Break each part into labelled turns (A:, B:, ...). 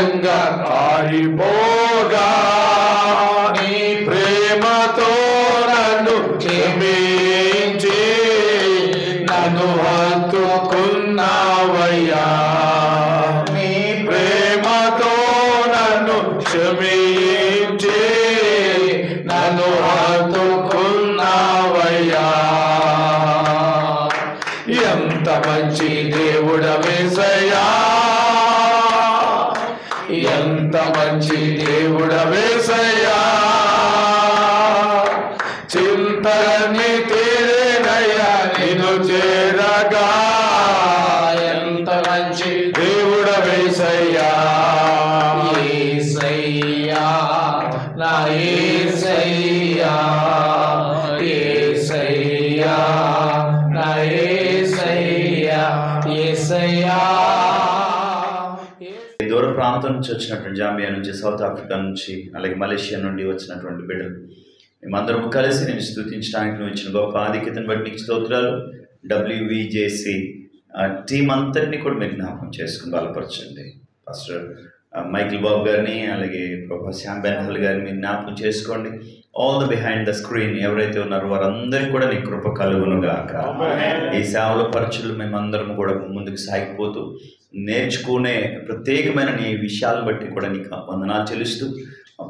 A: ధారలుగా కారిపోగా నీ ప్రేమతో నన్ను క్షమించి నన్ను హత్తుకున్నావయ్యా. నీ ప్రేమతో నన్ను క్షమించి నన్ను హత్తుకున్నావయ్యా. ఎంత మంచి దేవుడవేసయ్యా, ఎంత మంచి దేవుడవేసయ్యా. చింతని తీరేనయ్యా నిన్ను చేరగా, ఎంత మంచి దేవుడవేసయ్యా. యేసయ్యా నా యేసయ్యా, యేసయ్యా నా యేసయ్యా, యేసయ్యా.
B: దూర ప్రాంతం నుంచి వచ్చినటువంటి జాంబియా నుంచి, సౌత్ ఆఫ్రికా నుంచి, అలాగే మలేషియా నుండి వచ్చినటువంటి బిడ్డలు మేమందరం కలిసి నేను స్తుతించడానికి నువ్వు ఇచ్చిన గొప్ప ఆధిక్యతను బట్టి నీకు స్తోత్రాలు. WVJC టీం అంతటినీ కూడా మీరు జ్ఞాపకం చేసుకుని బలపరచండి. పాస్టర్ మైకిల్ బాబు గారిని, అలాగే ప్రొఫెసర్ శ్యామ్ బెన్హల్ గారిని మీరు జ్ఞాపకం చేసుకోండి. All the behind the screen ఎవరైతే ఉన్నారో వారందరికీ కూడా నీ కృప కలుగునుగాక. ఈ సేవలో పరీక్షలు మేమందరం కూడా ముందుకు సాగిపోతూ నేర్చుకునే ప్రత్యేకమైన నీ విషయాలను బట్టి కూడా నీకు వందనాలు చెల్లిస్తూ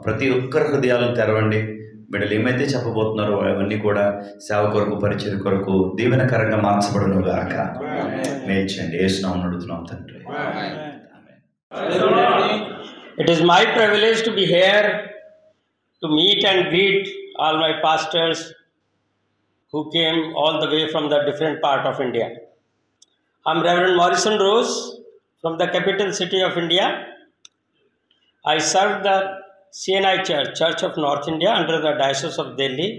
B: ప్రతి ఒక్కరి హృదయాలను తెరవండి. బిడ్డలు ఏమైతే చెప్పబోతున్నారో అవన్నీ కూడా సేవ కొరకు, పరిచయం కొరకు దీవెనకరంగా మార్చబడునుగాక. మేల్చండి. యేసు నామమున అడుగుతున్నాం తండ్రి.
C: It is my privilege to be here to meet and greet all my pastors who came all the way from the different part of India. I'm Reverend Morrison Rose from the capital city of India. I serve the CNI Church, Church of North India, under the Diocese of Delhi.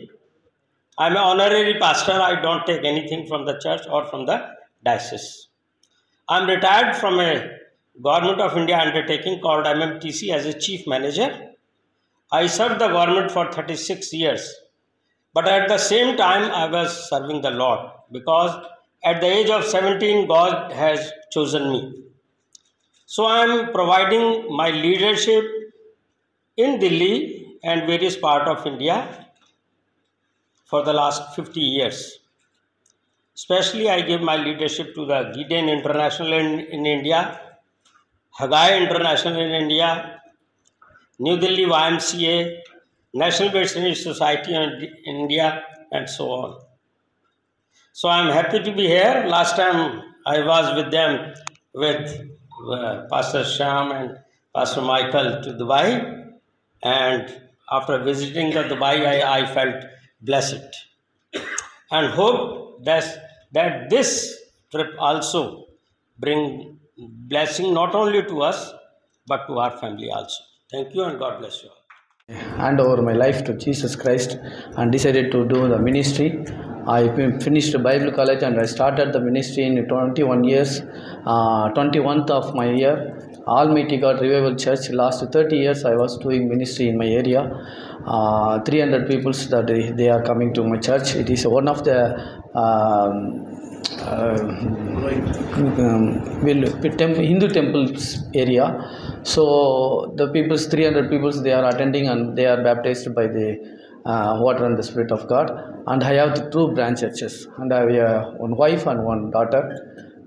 C: I'm an honorary pastor. I don't take anything from the church or from the diocese. I'm retired from a Government of India undertaking called MMTC as a chief manager. I served the government for 36 years. But at the same time, I was serving the Lord because at the age of 17, God has chosen me. So I am providing my leadership in Delhi and various parts of India for the last 50 years. Especially I give my leadership to the Gideon International in India, Haggai International in India, New Delhi YMCA, National Veterinary Society in India, and so on. So I am happy to be here. Last time I was with them with Pastor Sham and Pastor Michael to Dubai, and after visiting the Dubai, I felt blessed and hope that this trip also bring blessing not only to us but to our family also. Thank you and God bless you all.
D: Hand over my life to Jesus Christ and decided to do the ministry. I finished Bible college and I started the ministry in 21 years, 21th of my year. Almighty God Revival Church. Last 30 years I was doing ministry in my area. 300 people that they are coming to my church. It is one of the Hindu temples area. So the people's 300 people they are attending and they are baptized by the water and the Spirit of God. And I have the 2 branch churches and I have one wife and one daughter.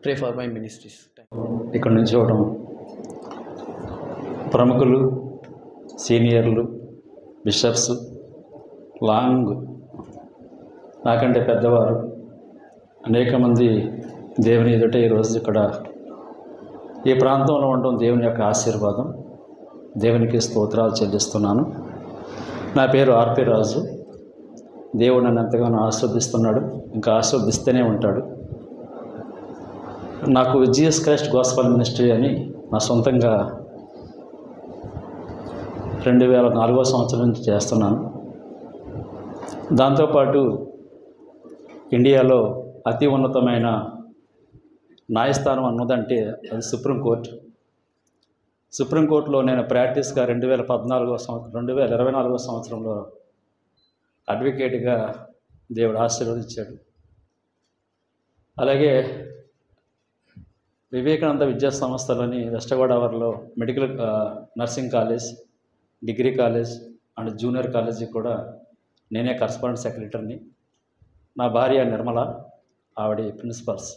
D: Pray for my ministries.
E: ఇక్కడ నుంచి చూడడం ప్రముఖులు, సీనియర్లు, bishops, long నాకంటే పెద్దవారు అనేక మంది దేవుని ఎదుట ఈరోజు ఇక్కడ ఈ ప్రాంతంలో ఉండడం దేవుని యొక్క ఆశీర్వాదం. దేవునికి స్తోత్రాలు చెల్లిస్తున్నాను. నా పేరు ఆర్పి రాజు. దేవుడు నన్ను ఎంతగానో ఆస్వాదిస్తున్నాడు, ఇంకా ఆస్వాదిస్తూనే ఉంటాడు. నాకు జీసస్ క్రైస్ట్ గాస్పెల్ మినిస్ట్రీ అని నా సొంతంగా 2004వ సంవత్సరం నుంచి చేస్తున్నాను. దాంతోపాటు ఇండియాలో అతి ఉన్నతమైన న్యాయస్థానం అన్నదంటే అది సుప్రీంకోర్టు. సుప్రీంకోర్టులో నేను ప్రాక్టీస్గా 2024వ సంవత్సరంలో అడ్వకేట్గా దేవుడు ఆశీర్వదించాడు. అలాగే వివేకానంద విద్యా సంస్థలని వెస్ట్ గోదావరిలో medical nursing college, degree college and junior college కూడా నేనే కరస్పాండెంట్ సెక్రటరీని. నా భార్య నిర్మల, ఆవిడ ప్రిన్సిపల్స్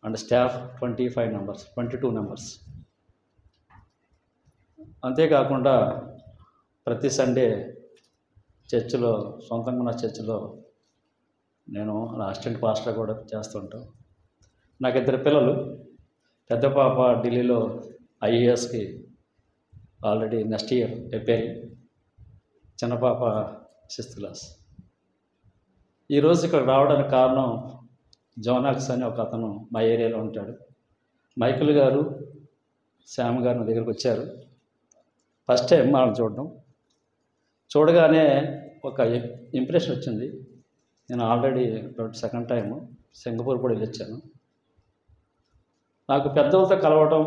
E: అండ్ స్టాఫ్ 22 మెంబర్స్. అంతేకాకుండా ప్రతి సండే చర్చిలో, సొంతంగా ఉన్న చర్చిలో నేను నా అసిస్టెంట్ పాస్టర్ కూడా చేస్తుంటాం. నాకు 2 పిల్లలు. పెద్ద పాప ఢిల్లీలో IASకి ఆల్రెడీ నెక్స్ట్ ఇయర్ ప్రిపేరింగ్. చిన్న పాప 6th క్లాస్. ఈరోజు ఇక్కడ రావడానికి కారణం జోనాక్స్ అని ఒక అతను మా ఏరియాలో ఉంటాడు. మైకిల్ గారు, శ్యామ్ గారు నా దగ్గరికి వచ్చారు. ఫస్ట్ టైం వాళ్ళని చూడగానే ఒక ఇంప్రెషన్ వచ్చింది. నేను ఆల్రెడీ 2nd టైం సింగపూర్ కూడా వెళ్ళొచ్చాను. నాకు పెద్దలతో కలవడం,